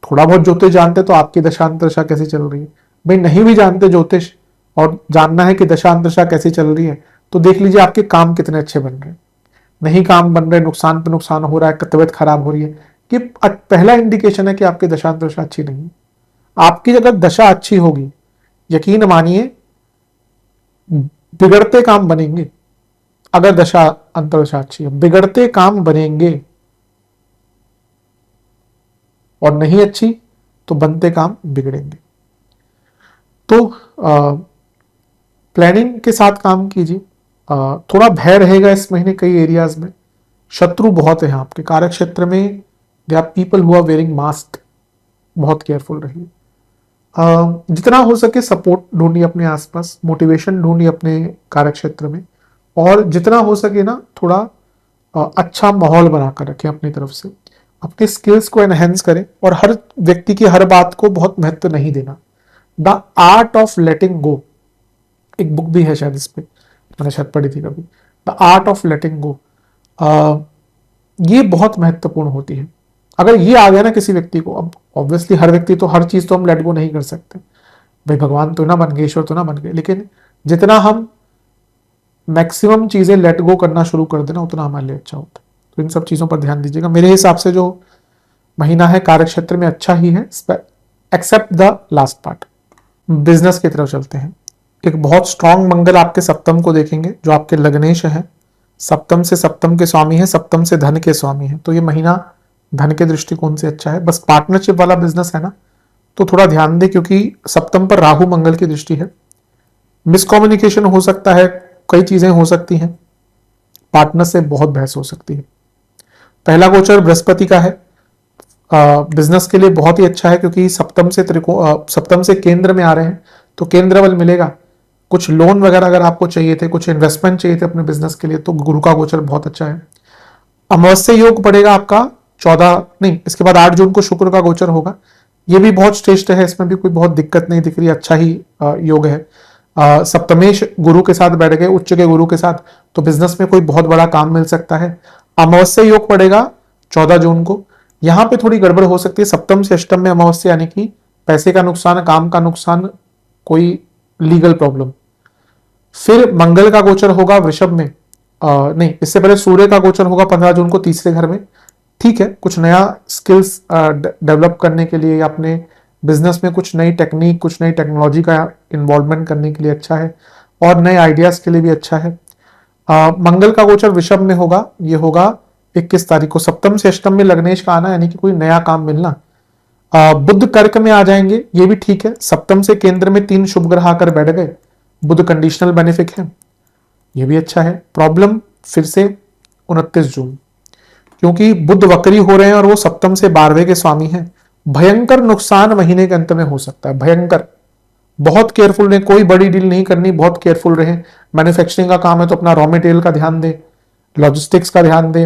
थोड़ा बहुत ज्योतिष जानते तो आपकी दशांतरदशा कैसी चल रही है। भाई नहीं भी जानते ज्योतिष और जानना है कि दशांतरदशा कैसी चल रही है, तो देख लीजिए आपके काम कितने अच्छे बन रहे हैं। नहीं काम बन रहे, नुकसान पे नुकसान हो रहा है, तबियत खराब हो रही है, कि पहला इंडिकेशन है कि आपकी दशांतरदशा अच्छी नहीं है। आपकी अगर दशा अच्छी होगी, यकीन मानिए बिगड़ते काम बनेंगे। अगर दशा अंतरदशा अच्छी है, बिगड़ते काम बनेंगे, और नहीं अच्छी तो बनते काम बिगड़ेंगे। तो प्लानिंग के साथ काम कीजिए। थोड़ा भय रहेगा इस महीने कई एरियाज में, शत्रु बहुत है आपके कार्य क्षेत्र में। They are people who are wearing mask, बहुत केयरफुल रहिए। जितना हो सके सपोर्ट ढूंढिए अपने आसपास, मोटिवेशन ढूंढिए अपने कार्य क्षेत्र में, और जितना हो सके ना थोड़ा अच्छा माहौल बनाकर रखें अपनी तरफ से। अपने स्किल्स को एनहेंस करें, और हर व्यक्ति की हर बात को बहुत महत्व नहीं देना। द आर्ट ऑफ लेटिंग गो, एक बुक भी है शायद इस पे, मैंने शायद पढ़ी थी कभी, द आर्ट ऑफ लेटिंग गो। ये बहुत महत्वपूर्ण होती है। अगर ये आ गया ना किसी व्यक्ति को, अब ऑब्वियसली हर व्यक्ति तो हर चीज तो हम लेट गो नहीं कर सकते, भाई भगवान तो ना बन गए, ईश्वर तो ना बन गए, लेकिन जितना हम मैक्सिमम चीजें लेट गो करना शुरू कर देना, उतना हमारे लिए अच्छा होता है। तो इन सब चीजों पर ध्यान दीजिएगा। मेरे हिसाब से जो महीना है कार्य क्षेत्र में अच्छा ही है, except the last part. Business की तरफ चलते हैं। एक बहुत स्ट्रांग मंगल आपके सप्तम को देखेंगे, जो आपके लग्नेश है, सप्तम से सप्तम के स्वामी है, सप्तम से धन के स्वामी है। तो ये महीना धन के दृष्टिकोण से अच्छा है। बस पार्टनरशिप वाला बिजनेस है ना, तो थोड़ा ध्यान दे, क्योंकि सप्तम पर राहु मंगल की दृष्टि है। मिसकम्युनिकेशन हो सकता है, कई चीजें हो सकती हैं, पार्टनर से बहुत बहस हो सकती है। पहला गोचर बृहस्पति का है, बिजनेस के लिए बहुत ही अच्छा है, क्योंकि सप्तम से केंद्र में आ रहे हैं, तो केंद्र बल मिलेगा। कुछ लोन वगैरह अगर आपको चाहिए थे, कुछ इन्वेस्टमेंट चाहिए थे अपने बिजनेस के लिए, तो गुरु का गोचर बहुत अच्छा है। अमावस्या योग पड़ेगा आपका 14 नहीं, इसके बाद 8 जून को शुक्र का गोचर होगा। ये भी बहुत श्रेष्ठ है, इसमें भी कोई बहुत दिक्कत नहीं दिख रही, अच्छा ही योग है। सप्तमेश गुरु के साथ बैठ गए, उच्च के गुरु के साथ, तो बिजनेस में कोई बहुत बड़ा काम मिल सकता है। अमावस्या योग पड़ेगा 14 जून को। यहां पे थोड़ी गड़बड़ हो सकती है, सप्तम से अष्टम में अमावस्या, यानी कि पैसे का नुकसान, काम का नुकसान, कोई लीगल प्रॉब्लम। फिर मंगल का गोचर होगा वृषभ में, नहीं इससे पहले सूर्य का गोचर होगा 15 जून को तीसरे घर में। ठीक है, कुछ नया स्किल्स डेवलप करने के लिए या अपने बिजनेस में कुछ नई टेक्निक, कुछ नई टेक्नोलॉजी का इन्वॉल्वमेंट करने के लिए अच्छा है, और नए आइडियाज के लिए भी अच्छा है। मंगल का गोचर वृषभ में होगा, ये होगा 21 तारीख को। सप्तम से अष्टम में लग्नेश का आना, यानी कि कोई नया काम मिलना। बुध कर्क में आ जाएंगे, ये भी ठीक है। सप्तम से केंद्र में 3 शुभ ग्रह आकर बैठ गए, बुध कंडीशनल बेनिफिक है, ये भी अच्छा है। प्रॉब्लम फिर से 29 जून, क्योंकि बुध वक्री हो रहे हैं और वो सप्तम से 12वें के स्वामी हैं। भयंकर नुकसान महीने के अंत में हो सकता है, भयंकर। बहुत केयरफुल रहे, कोई बड़ी डील नहीं करनी, बहुत केयरफुल रहे। मैन्युफैक्चरिंग का काम है तो अपना रॉ मटेरियल का ध्यान दे, लॉजिस्टिक्स का ध्यान दे,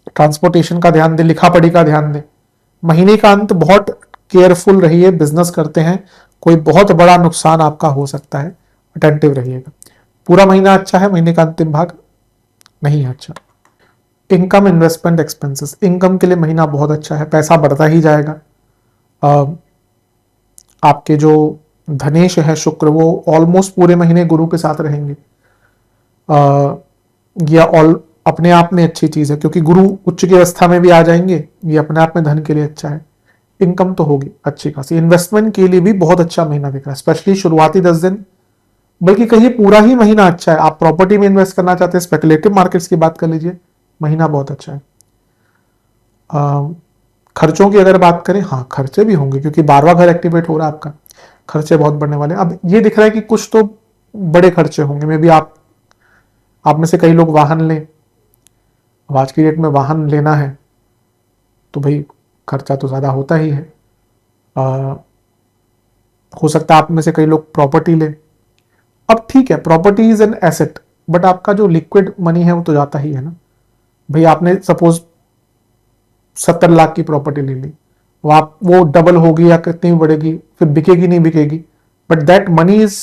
ट्रांसपोर्टेशन का ध्यान दे, लिखा पढ़ी का ध्यान दे। महीने का अंत बहुत केयरफुल रहिए, बिजनेस करते हैं, कोई बहुत बड़ा नुकसान आपका हो सकता है, अटेंटिव रहिएगा। पूरा महीना अच्छा है, महीने का अंतिम भाग नहीं है अच्छा। Income, investment, expenses. इनकम के लिए महीना बहुत अच्छा है, पैसा बढ़ता ही जाएगा। आपके जो धनेश है शुक्र, वो ऑलमोस्ट पूरे महीने गुरु के साथ रहेंगे। या ऑल अपने आप में अच्छी चीज है, क्योंकि गुरु उच्च की अवस्था में भी आ जाएंगे, ये अपने आप में धन के लिए अच्छा है। इनकम तो होगी अच्छी खासी। इन्वेस्टमेंट के लिए भी बहुत अच्छा महीना दिख रहा है, स्पेशली शुरुआती 10 दिन, बल्कि कहीं पूरा ही महीना अच्छा है। आप प्रॉपर्टी में इन्वेस्ट करना चाहते हैं, स्पेकुलेटिव मार्केट्स की बात कर लीजिए, महीना बहुत अच्छा है। खर्चों की अगर बात करें, हाँ खर्चे भी होंगे, क्योंकि 12वां घर एक्टिवेट हो रहा है आपका, खर्चे बहुत बढ़ने वाले हैं। अब ये दिख रहा है कि कुछ तो बड़े खर्चे होंगे, मे बी आप में से कई लोग वाहन लें। अब आज की डेट में वाहन लेना है तो भाई खर्चा तो ज़्यादा होता ही है। हो सकता है आप में से कई लोग प्रॉपर्टी लें। अब ठीक है, property is an asset, but आपका जो लिक्विड मनी है वो तो जाता ही है ना। भाई आपने सपोज 70 लाख की प्रॉपर्टी ले ली, वो डबल होगी या कितनी बढ़ेगी, फिर बिकेगी नहीं बिकेगी, but that money is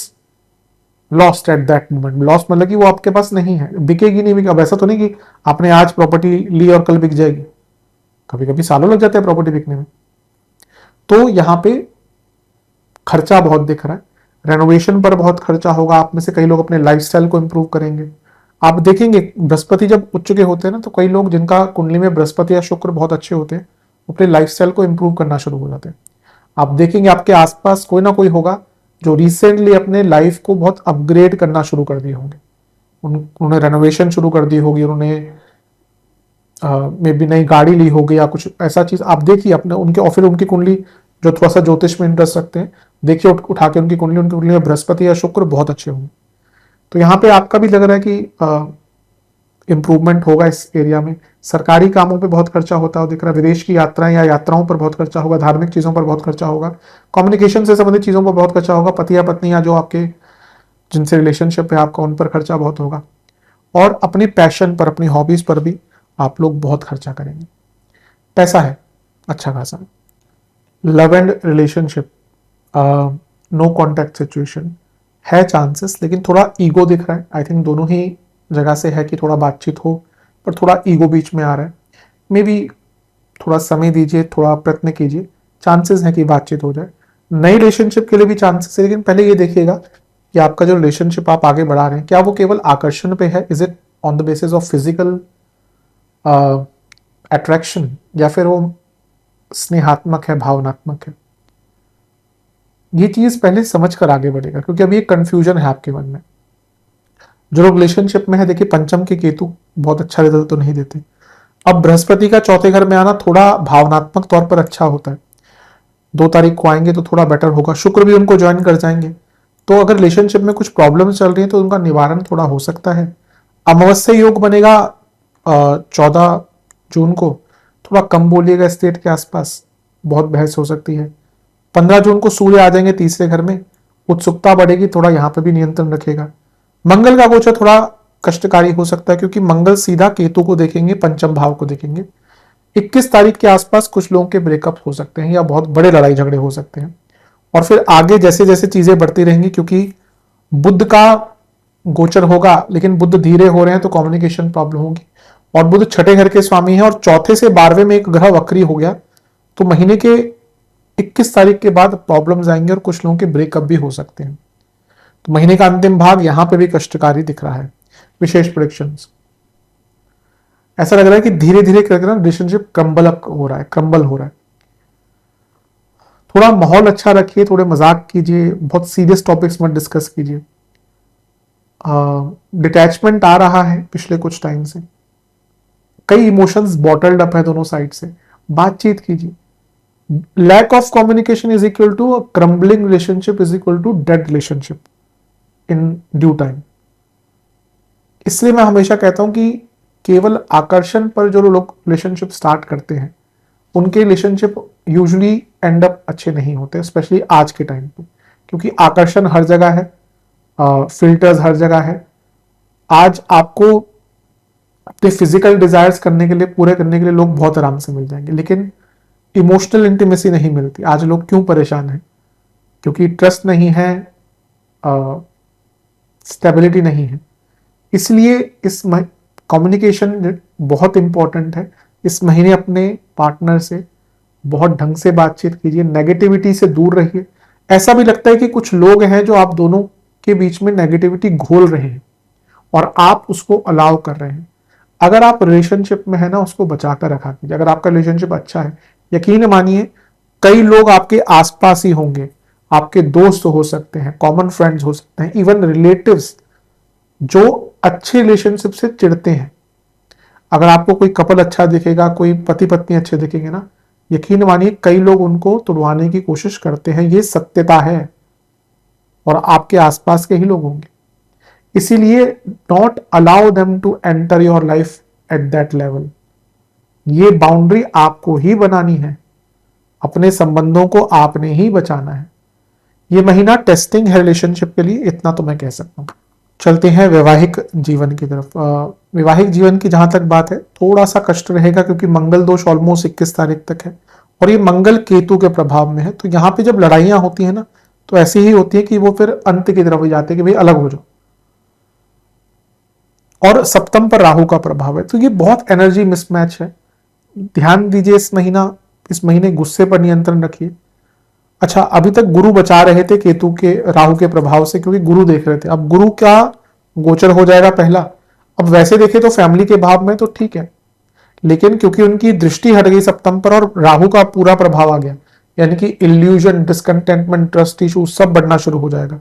lost at that moment. Lost मतलब कि वो आपके पास नहीं है, बिकेगी नहीं बिकेगी। अब ऐसा तो नहीं कि आपने आज प्रॉपर्टी ली और कल बिक जाएगी, कभी कभी सालों लग जाते हैं प्रॉपर्टी बिकने में। तो यहां पे खर्चा बहुत दिख रहा है, रेनोवेशन पर बहुत खर्चा होगा। आप में से कई लोग अपने लाइफस्टाइल को इंप्रूव करेंगे। आप देखेंगे बृहस्पति जब उच्च के होते हैं ना, तो कई लोग जिनका कुंडली में बृहस्पति या शुक्र बहुत अच्छे होते हैं, अपने लाइफस्टाइल को इंप्रूव करना शुरू हो जाते हैं। आप देखेंगे आपके आसपास कोई ना कोई होगा जो रिसेंटली अपने लाइफ को बहुत अपग्रेड करना शुरू कर दिए होंगे। उन्होंने रेनोवेशन शुरू कर दी होगी, उन्होंने मे बी नई गाड़ी ली होगी या कुछ ऐसा चीज। आप देखिए अपने उनके, और फिर उनकी कुंडली, जो थोड़ा सा ज्योतिष में इंटरेस्ट रखते हैं, देखिए उठा के उनकी कुंडली में बृहस्पति या शुक्र बहुत अच्छे होंगे। तो यहाँ पे आपका भी लग रहा है कि इंप्रूवमेंट होगा इस एरिया में। सरकारी कामों पे बहुत खर्चा होता है दिख रहा है, विदेश की यात्राएं या यात्राओं पर बहुत खर्चा होगा, धार्मिक चीजों पर बहुत खर्चा होगा, कम्युनिकेशन से संबंधित चीजों पर बहुत खर्चा होगा, पति या पत्नी या जो आपके जिनसे रिलेशनशिप है आपका, उन पर खर्चा बहुत होगा। और अपनी पैशन पर, अपनी हॉबीज पर भी आप लोग बहुत खर्चा करेंगे। पैसा है अच्छा खासा। Love and relationship, no contact situation है चांसेस, लेकिन थोड़ा ईगो दिख रहा है। आई थिंक दोनों ही जगह से है कि थोड़ा बातचीत हो, पर थोड़ा ईगो बीच में आ रहा है। मे बी थोड़ा समय दीजिए, थोड़ा प्रयत्न कीजिए, चांसेस है कि बातचीत हो जाए। नई रिलेशनशिप के लिए भी चांसेस है, लेकिन पहले ये देखिएगा कि आपका जो रिलेशनशिप आप आगे बढ़ा रहे हैं, क्या वो केवल आकर्षण पे है, is it on the basis of physical attraction, या फिर वो स्नेहात्मक है, भावनात्मक है। ये चीज पहले समझ कर आगे बढ़ेगा, क्योंकि अभी एक कंफ्यूजन है आपके मन में। जो लोग रिलेशनशिप में है, देखिए पंचम के केतु बहुत अच्छा रिजल्ट तो नहीं देते। अब बृहस्पति का चौथे घर में आना थोड़ा भावनात्मक तौर पर अच्छा होता है, 2 तारीख को आएंगे तो थोड़ा बेटर होगा। शुक्र भी उनको ज्वाइन कर जाएंगे, तो अगर रिलेशनशिप में कुछ प्रॉब्लम चल रही है तो उनका निवारण थोड़ा हो सकता है। अमावस्या योग बनेगा 14 जून को, थोड़ा कम बोलिएगा स्टेट के आसपास, बहुत बहस हो सकती है। 15 जून को सूर्य आ जाएंगे तीसरे घर में, उत्सुकता बढ़ेगी, थोड़ा यहाँ पे भी नियंत्रण रखेगा। मंगल का गोचर थोड़ा कष्टकारी हो सकता है, क्योंकि मंगल सीधा केतु को देखेंगे, पंचम भाव को देखेंगे। 21 तारीख के आसपास कुछ लोगों के ब्रेकअप हो सकते हैं या बहुत बड़े लड़ाई झगड़े हो सकते हैं। और फिर आगे जैसे जैसे चीजें बढ़ती रहेंगी, क्योंकि बुध का गोचर होगा, लेकिन बुध धीरे हो रहे हैं तो कम्युनिकेशन प्रॉब्लम होगी। और बुध छठे घर के स्वामी है, और चौथे से 12वें में एक ग्रह वक्री हो गया, तो महीने के 21 तारीख के बाद प्रॉब्लम्स आएंगे और कुछ लोगों के ब्रेकअप भी हो सकते हैं। तो महीने का अंतिम भाग यहां पे भी कष्टकारी दिख रहा है। विशेष प्रेडिक्शंस, ऐसा लग रहा है कि धीरे धीरे करके ना रिलेशनशिप क्रम्बल हो रहा है, क्रम्बल हो रहा है। थोड़ा माहौल अच्छा रखिए, थोड़े मजाक कीजिए, बहुत सीरियस टॉपिक्स मत डिस्कस कीजिए। डिटैचमेंट आ रहा है पिछले कुछ टाइम से, कई इमोशंस बॉटल्ड अप है दोनों साइड से, बातचीत कीजिए। Lack of communication is equal to a crumbling relationship is equal to dead relationship in due time. इसलिए मैं हमेशा कहता हूं कि केवल आकर्षण पर जो लोग रिलेशनशिप स्टार्ट करते हैं, उनके रिलेशनशिप यूजुअली एंड अप अच्छे नहीं होते, स्पेशली आज के टाइम पे, क्योंकि आकर्षण हर जगह है, फिल्टर्स हर जगह है। आज आपको अपने फिजिकल डिजायर्स करने के लिए, पूरे करने के लिए लोग बहुत आराम से मिल जाएंगे, लेकिन इमोशनल इंटीमेसी नहीं मिलती। आज लोग क्यों परेशान हैं? क्योंकि ट्रस्ट नहीं है, स्टेबिलिटी नहीं है। इसलिए इस कम्युनिकेशन बहुत इंपॉर्टेंट है। इस महीने अपने पार्टनर से बहुत ढंग से बातचीत कीजिए, नेगेटिविटी से दूर रहिए। ऐसा भी लगता है कि कुछ लोग हैं जो आप दोनों के बीच में नेगेटिविटी घोल रहे हैं और आप उसको अलाउ कर रहे हैं। अगर आप रिलेशनशिप में है ना, उसको बचाकर रखा कीजिए। अगर आपका रिलेशनशिप अच्छा है, यकीन मानिए कई लोग आपके आसपास ही होंगे, आपके दोस्त हो सकते हैं, कॉमन फ्रेंड्स हो सकते हैं, इवन रिलेटिव्स, जो अच्छे रिलेशनशिप से चिढ़ते हैं। अगर आपको कोई कपल अच्छा दिखेगा, कोई पति पत्नी अच्छे दिखेंगे ना, यकीन मानिए कई लोग उनको तुड़वाने की कोशिश करते हैं। ये सत्यता है और आपके आसपास के ही लोग होंगे। इसीलिए don't allow them to enter your life at that level. ये बाउंड्री आपको ही बनानी है, अपने संबंधों को आपने ही बचाना है। ये महीना टेस्टिंग है रिलेशनशिप के लिए, इतना तो मैं कह सकता हूं। चलते हैं वैवाहिक जीवन की तरफ। वैवाहिक जीवन की जहां तक बात है, थोड़ा सा कष्ट रहेगा क्योंकि मंगल दोष ऑलमोस्ट 21 तारीख तक है और ये मंगल केतु के प्रभाव में है। तो यहाँ पे जब लड़ाइयां होती है ना, तो ऐसी ही होती है कि वो फिर अंत की तरफ जाते हैं कि भाई अलग हो जाओ। और सप्तम पर राहु का प्रभाव है, तो ये बहुत एनर्जी मिसमैच है। ध्यान दीजिए इस महीने गुस्से पर नियंत्रण रखिए। अच्छा, अभी तक गुरु बचा रहे थे केतु के राहु के प्रभाव से, क्योंकि गुरु देख रहे थे। अब गुरु का गोचर हो जाएगा पहला। अब वैसे देखे तो फैमिली के भाव में तो ठीक है, लेकिन क्योंकि उनकी दृष्टि हट गई सप्तम पर और राहु का पूरा प्रभाव आ गया, यानी कि इल्यूजन, डिसकंटेंटमेंट, ट्रस्ट इशू सब बढ़ना शुरू हो जाएगा।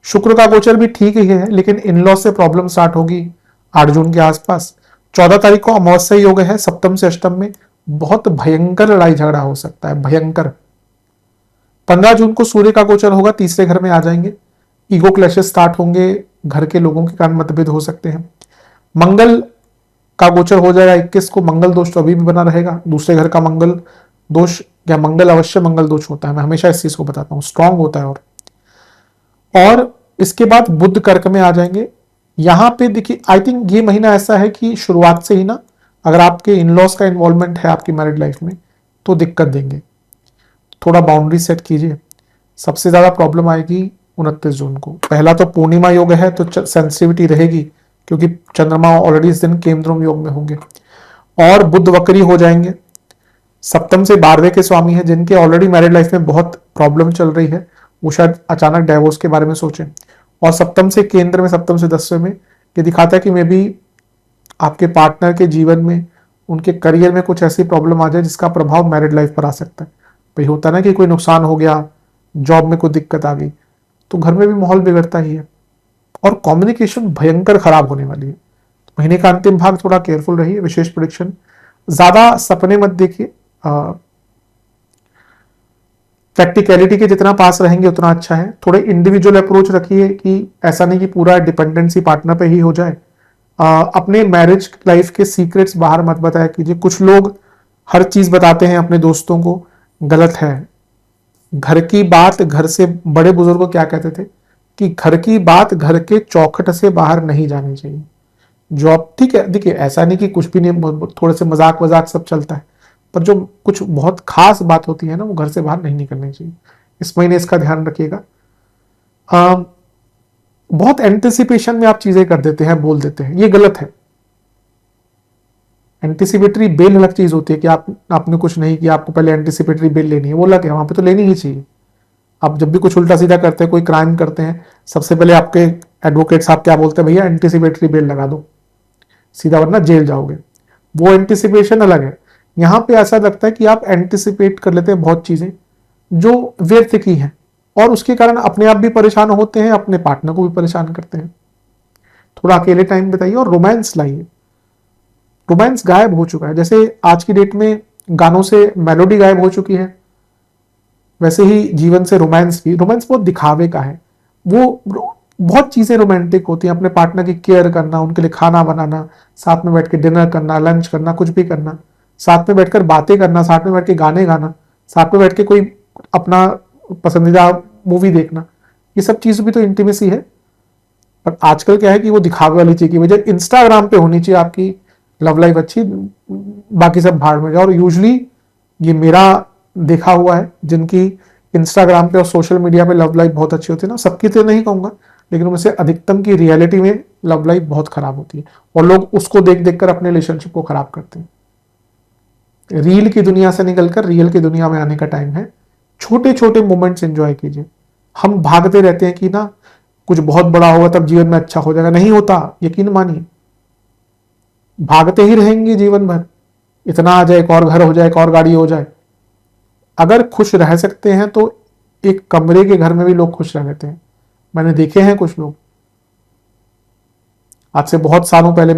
शुक्र का गोचर भी ठीक ही है, लेकिन इन लॉ से प्रॉब्लम स्टार्ट होगी 8 जून के आसपास। 14 तारीख को अमावस्या योग है सप्तम से अष्टम में, बहुत भयंकर लड़ाई झगड़ा हो सकता है, भयंकर। 15 जून को सूर्य का गोचर होगा, तीसरे घर में आ जाएंगे, ईगो क्लैशेस स्टार्ट होंगे, घर के लोगों के कारण मतभेद हो सकते हैं। मंगल का गोचर हो जाएगा 21 को, मंगल दोष तो अभी भी बना रहेगा। दूसरे घर का मंगल दोष, या मंगल अवश्य मंगल दोष होता है, मैं हमेशा इस चीज को बताता हूं, स्ट्रांग होता है। और इसके बाद बुध कर्क में आ जाएंगे। यहां पे देखिए, आई थिंक ये महीना ऐसा है कि शुरुआत से ही ना, अगर आपके इनलॉस का इन्वॉल्वमेंट है आपकी मैरिड लाइफ में, तो दिक्कत देंगे। थोड़ा बाउंड्री सेट कीजिए। सबसे ज्यादा प्रॉब्लम आएगी 29 जून को। पहला तो पूर्णिमा योग है, तो सेंसिटिविटी रहेगी, क्योंकि चंद्रमा ऑलरेडी इस दिन केंद्रम योग में होंगे। और बुध वक्री हो जाएंगे, सप्तम से 12वें के स्वामी है, जिनके ऑलरेडी मैरिड लाइफ में बहुत प्रॉब्लम चल रही है, वो शायद अचानक डाइवोर्स के बारे में सोचें। और सप्तम से केंद्र में, सप्तम से 10वें में, ये दिखाता है कि मे बी आपके पार्टनर के जीवन में, उनके करियर में कुछ ऐसी प्रॉब्लम आ जाए जिसका प्रभाव मैरिड लाइफ पर आ सकता है। भाई होता ना कि कोई नुकसान हो गया, जॉब में कोई दिक्कत आ गई, तो घर में भी माहौल बिगड़ता ही है और कम्युनिकेशन भयंकर खराब होने वाली है। महीने का अंतिम भाग थोड़ा केयरफुल रहिए। विशेष प्रेडिक्शन, ज्यादा सपने मत देखिए, प्रैक्टिकलिटी के जितना पास रहेंगे उतना अच्छा है। थोड़े इंडिविजुअल अप्रोच रखिए, कि ऐसा नहीं कि पूरा डिपेंडेंसी पार्टनर पे ही हो जाए। अपने मैरिज लाइफ के सीक्रेट्स बाहर मत बताया कीजिए। कुछ लोग हर चीज बताते हैं अपने दोस्तों को, गलत है। घर की बात घर से, बड़े बुजुर्ग को क्या कहते थे कि घर की बात घर के चौखट से बाहर नहीं जानी चाहिए। जॉब ठीक है, देखिए ऐसा नहीं कि कुछ भी नहीं, थोड़े से मजाक वजाक सब चलता है, पर जो कुछ बहुत खास बात होती है ना, वो घर से बाहर नहीं निकलनी चाहिए। इस महीने इसका ध्यान रखिएगा। बहुत एंटिसिपेशन में आप चीजें कर देते हैं, बोल देते हैं, ये गलत है। एंटिसिपेटरी बेल अलग चीज होती है कि आपने कुछ नहीं किया, आपको पहले एंटिसिपेटरी बेल लेनी है, वो अलग है, वहां पे तो लेनी ही चाहिए। आप जब भी कुछ उल्टा सीधा करते हैं, कोई क्राइम करते हैं, सबसे पहले आपके एडवोकेट साहब क्या बोलते हैं, भैया एंटिसिपेटरी बेल लगा दो सीधा, वरना जेल जाओगे। वो एंटिसिपेशन अलग है। यहां पे ऐसा लगता है कि आप एंटिसिपेट कर लेते हैं बहुत चीजें जो व्यर्थ की हैं, और उसके कारण अपने आप भी परेशान होते हैं, अपने पार्टनर को भी परेशान करते हैं। थोड़ा अकेले टाइम बिताइए और रोमांस लाइए। रोमांस गायब हो चुका है, जैसे आज की डेट में गानों से मेलोडी गायब हो चुकी है, वैसे ही जीवन से रोमांस भी। रोमांस बहुत दिखावे का है, वो बहुत चीजें रोमांटिक होती हैं, अपने पार्टनर की केयर करना, उनके लिए खाना बनाना, साथ में बैठ के डिनर करना, लंच करना, कुछ भी करना, साथ में बैठकर बातें करना, साथ में बैठ के गाने गाना, साथ में बैठ के कोई अपना पसंदीदा मूवी देखना, ये सब चीज भी तो इंटीमेसी है। पर आजकल क्या है कि वो दिखावे वाली चीज की वजह इंस्टाग्राम पे होनी चाहिए आपकी लव लाइफ अच्छी, बाकी सब भाड़ में जाओ। और यूजली ये मेरा देखा हुआ है, जिनकी इंस्टाग्राम पे और सोशल मीडिया पे लव लाइफ बहुत अच्छी होती है ना, सबकी तो नहीं कहूंगा, लेकिन उनमें से अधिकतम की रियलिटी में लव लाइफ बहुत खराब होती है, और लोग उसको देख देख कर अपने रिलेशनशिप को खराब करते हैं। रील की दुनिया से निकलकर रियल की दुनिया में आने का टाइम है। छोटे छोटे मोमेंट्स एंजॉय कीजिए। हम भागते रहते हैं कि ना कुछ बहुत बड़ा होगा तब जीवन में अच्छा हो जाएगा, नहीं होता, यकीन मानिए। भागते ही रहेंगे जीवन भर, इतना आ जाए, एक और घर हो जाए, एक और गाड़ी हो जाए। अगर खुश रह सकते हैं तो एक कमरे के घर में भी लोग खुश रह लेते हैं। मैंने देखे हैं कुछ लोग। आज से बहुत सालों पहले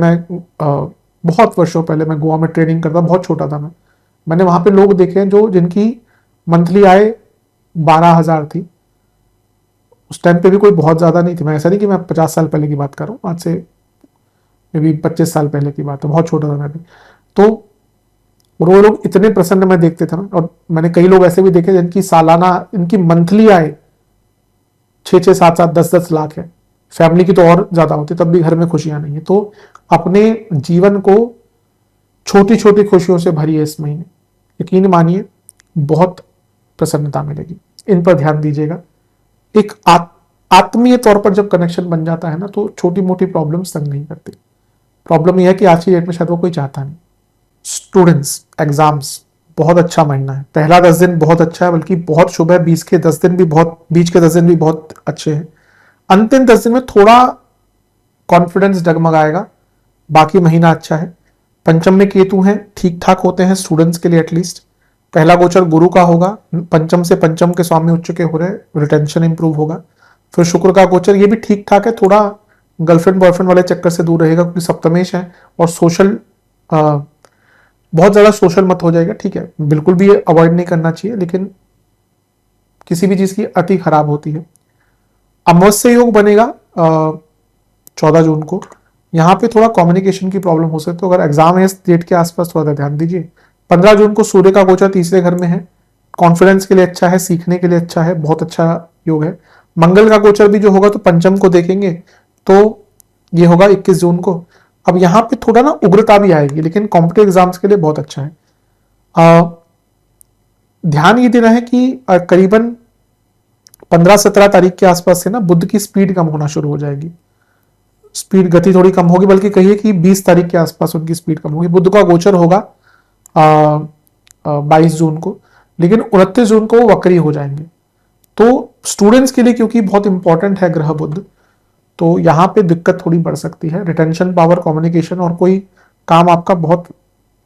बहुत वर्षों पहले मैं गोवा में ट्रेनिंग करता, बहुत छोटा था मैंने वहां पे लोग देखे हैं जो जिनकी मंथली आय 12,000 थी। उस टाइम पे भी कोई बहुत ज्यादा नहीं थी। मैं ऐसा नहीं कि मैं 50 साल पहले की बात कर रहा हूँ, आज से मे बी 25 साल पहले की बात है, बहुत छोटा था मैं भी। तो वो लोग इतने प्रसन्न मैं देखते थे ना। और मैंने कई लोग ऐसे भी देखे जिनकी सालाना, इनकी मंथली आय 6-6, 7-7, 10-10 लाख है। फैमिली की तो और ज्यादा होती, तब भी घर में खुशियां नहीं है। तो अपने जीवन को छोटी छोटी खुशियों से भरिए इस महीने, यकीन मानिए बहुत प्रसन्नता मिलेगी। इन पर ध्यान दीजिएगा। एक आत्मीय तौर पर जब कनेक्शन बन जाता है ना, तो छोटी मोटी प्रॉब्लम्स तंग नहीं करती। प्रॉब्लम यह है कि आज की डेट में शायद वो कोई चाहता नहीं। स्टूडेंट्स, एग्जाम्स, बहुत अच्छा महीना है। पहला 10 दिन बहुत अच्छा है, बल्कि बहुत शुभ है। 20 के 10 दिन भी बहुत, बीच के 10 दिन भी बहुत अच्छे हैं। अंतिम 10 दिन में थोड़ा कॉन्फिडेंस डगमगाएगा, बाकी महीना अच्छा है। पंचम में केतु हैं, ठीक ठाक होते हैं स्टूडेंट्स के लिए एटलीस्ट। पहला गोचर गुरु का होगा, पंचम से पंचम के स्वामी उच्च के हो रहे, रिटेंशन इंप्रूव होगा। फिर शुक्र का गोचर, ये भी ठीक ठाक है, थोड़ा गर्लफ्रेंड बॉयफ्रेंड वाले चक्कर से दूर रहेगा क्योंकि सप्तमेश है। और सोशल, बहुत ज्यादा सोशल मत हो जाएगा, ठीक है, बिल्कुल भी अवॉइड नहीं करना चाहिए, लेकिन किसी भी चीज की अति खराब होती है। अमावस्या योग बनेगा 14 जून को। यहाँ पे थोड़ा कम्युनिकेशन की प्रॉब्लम हो सकती है, तो अगर एग्जाम है इस डेट के आसपास थोड़ा ध्यान दीजिए। 15 जून को सूर्य का गोचर तीसरे घर में है, कॉन्फिडेंस के लिए अच्छा है, सीखने के लिए अच्छा है, बहुत अच्छा योग है। मंगल का गोचर भी जो होगा तो पंचम को देखेंगे, तो ये होगा 21 जून को। अब यहाँ पे थोड़ा ना उग्रता भी आएगी, लेकिन कॉम्पिटेटिव एग्जाम्स के लिए बहुत अच्छा है। ध्यान ये देना है कि करीबन 15-17 तारीख के आसपास से ना बुध की स्पीड कम होना शुरू हो जाएगी। स्पीड, गति थोड़ी कम होगी, बल्कि कहिए कि 20 तारीख के आसपास उनकी स्पीड कम होगी। बुध का गोचर होगा 22 जून को, लेकिन 29 जून को वो वक्री हो जाएंगे। तो स्टूडेंट्स के लिए क्योंकि बहुत इंपॉर्टेंट है ग्रह बुध, तो यहाँ पे दिक्कत थोड़ी बढ़ सकती है। रिटेंशन पावर, कम्युनिकेशन, और कोई काम आपका बहुत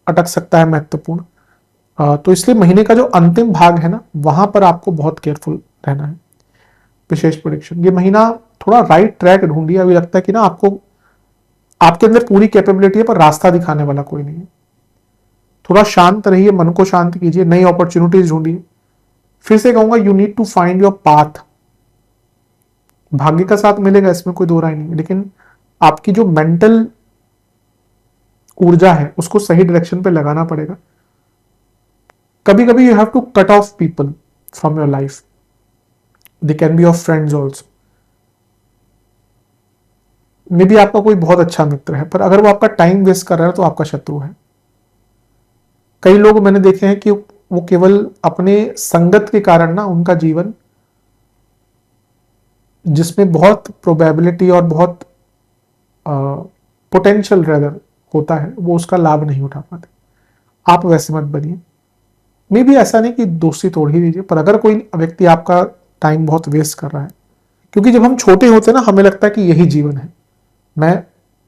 अटक सकता है महत्वपूर्ण। तो इसलिए महीने का जो अंतिम भाग है ना, वहां पर आपको बहुत केयरफुल रहना है। विशेष प्रेडिक्शन, ये महीना थोड़ा राइट ट्रैक ढूंढिए। अभी लगता है कि ना आपको, आपके अंदर पूरी कैपेबिलिटी है पर रास्ता दिखाने वाला कोई नहीं है। थोड़ा शांत रहिए, मन को शांत कीजिए, नई अपॉर्चुनिटीज ढूंढिए। फिर से कहूंगा, you need to find your path. भाग्य का साथ मिलेगा, इसमें कोई दो राय नहीं है, लेकिन आपकी जो मेंटल ऊर्जा है उसको सही डायरेक्शन पे लगाना पड़ेगा। कभी कभी you have to cut off people from your life, they can be your friends also. Maybe आपका कोई बहुत अच्छा मित्र है, पर अगर वो आपका टाइम वेस्ट कर रहा है तो आपका शत्रु है। कई लोग मैंने देखे हैं कि वो केवल अपने संगत के कारण ना, उनका जीवन जिसमें बहुत प्रोबेबिलिटी और बहुत पोटेंशियल रेदर होता है, वो उसका लाभ नहीं उठा पाते। आप वैसे मत बनिए। मे भी ऐसा नहीं कि दोस्ती तोड़ ही दीजिए, पर अगर कोई व्यक्ति आपका टाइम बहुत वेस्ट कर रहा है, क्योंकि जब हम छोटे होते हैं ना, हमें लगता है कि यही जीवन है। मैं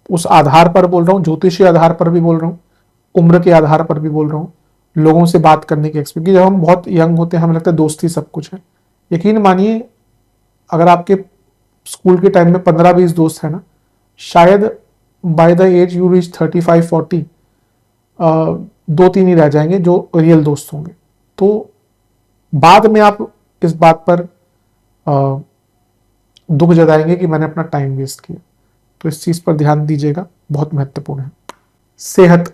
उस आधार पर बोल रहा हूँ, ज्योतिषीय आधार पर भी बोल रहा हूँ, उम्र के आधार पर भी बोल रहा हूँ, लोगों से बात करने के एक्सपीरियंस। जब हम बहुत यंग होते हैं हमें लगता है दोस्ती सब कुछ है। यकीन मानिए, अगर आपके स्कूल के टाइम में 15-20 दोस्त है ना, शायद by the age you reach 35-40 2-3 ही रह जाएंगे जो रियल दोस्त होंगे। तो बाद में आप इस बात पर दुख जताएंगे कि मैंने अपना टाइम वेस्ट किया। तो इस चीज पर ध्यान दीजिएगा, बहुत महत्वपूर्ण है। सेहत,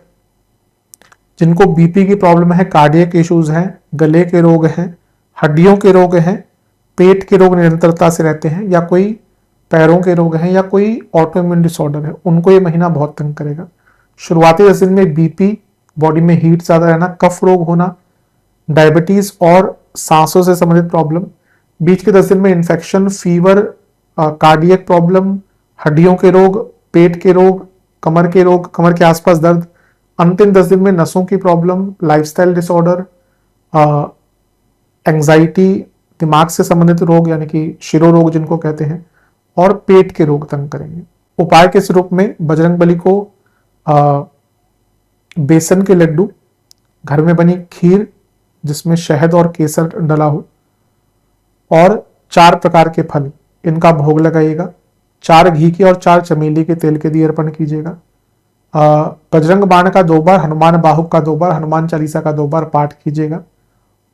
जिनको बीपी की प्रॉब्लम है, कार्डियक इश्यूज हैं, गले के रोग हैं, हड्डियों के रोग हैं, पेट के रोग निरंतरता से रहते हैं, या कोई पैरों के रोग हैं, या कोई ऑटोइम्यून डिसऑर्डर है, उनको ये महीना बहुत तंग करेगा। शुरुआती 10 दिन में बीपी, बॉडी में हीट ज्यादा रहना, कफ रोग होना, डायबिटीज और सांसों से संबंधित प्रॉब्लम, बीच के 10 दिन में इन्फेक्शन, फीवर, कार्डियक प्रॉब्लम, हड्डियों के रोग, पेट के रोग, कमर के रोग, कमर के आसपास दर्द, अंतिम 10 दिन में नसों की प्रॉब्लम, लाइफस्टाइल डिसऑर्डर, एंजाइटी, दिमाग से संबंधित रोग यानी कि शिरोरोग जिनको कहते हैं, और पेट के रोग तंग करेंगे। उपाय के रूप में बजरंगबली को बेसन के लड्डू, घर में बनी खीर जिसमें शहद और केसर डला हो, और 4 प्रकार के फल, इनका भोग लगाइएगा। 4 घी के और 4 चमेली के तेल के दिए अर्पण कीजिएगा। बजरंग बाण का 2 बार, हनुमान बाहुक का 2 बार, हनुमान चालीसा का 2 बार पाठ कीजिएगा।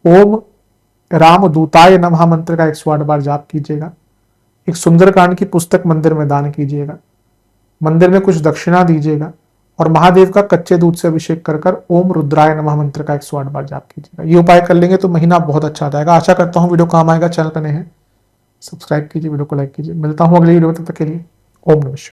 ओम राम दूताय नमः मंत्र का 108 बार जाप कीजिएगा। एक सुंदरकांड की पुस्तक मंदिर में दान कीजिएगा। मंदिर में कुछ दक्षिणा दीजिएगा और महादेव का कच्चे दूध से अभिषेक कर ओम रुद्राय नमः मंत्र का 108 बार जाप कीजिएगा। ये उपाय कर लेंगे तो महीना बहुत अच्छा जाएगा। आशा करता हूँ वीडियो काम आएगा। चैनल पर नए हैं सब्सक्राइब कीजिए, वीडियो को लाइक कीजिए। मिलता हूँ अगली वीडियो, तब तक के लिए ओम नमः शिवाय।